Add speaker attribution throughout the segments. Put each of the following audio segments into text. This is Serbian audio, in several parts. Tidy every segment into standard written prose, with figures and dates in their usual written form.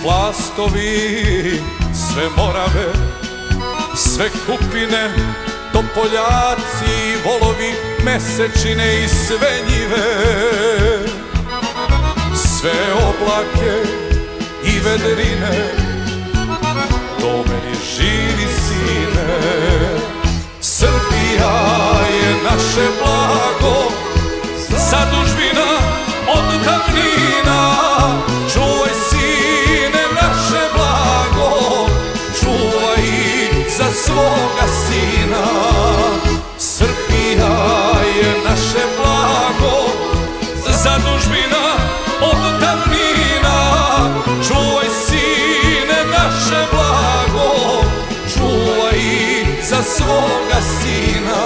Speaker 1: plastovi, sve Morave, sve Kupine, Topoljaci, Volovi, Mesečine i sve njive, sve oblake i vedrine, do meni živi sine. Srbija je naše blago, zadužbina od davnina. Čuvaj sine naše blago, čuvaj za svoga sina. Srbija je naše blago, zadužbina od davnina. Čuvaj sine naše blago, čuvaj za svoga sina.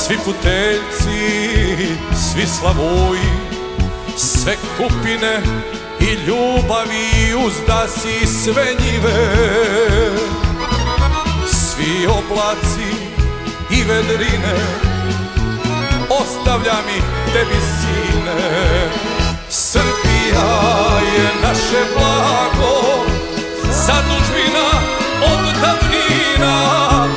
Speaker 1: Svi Puteljci, svi Slavuji, sve Kupine i ljubavi, uzdasi, sve njive, svi oblaci i vedrine, ostavljam ih tebi sine. Srbija je naše blago, zadužbina od davnina.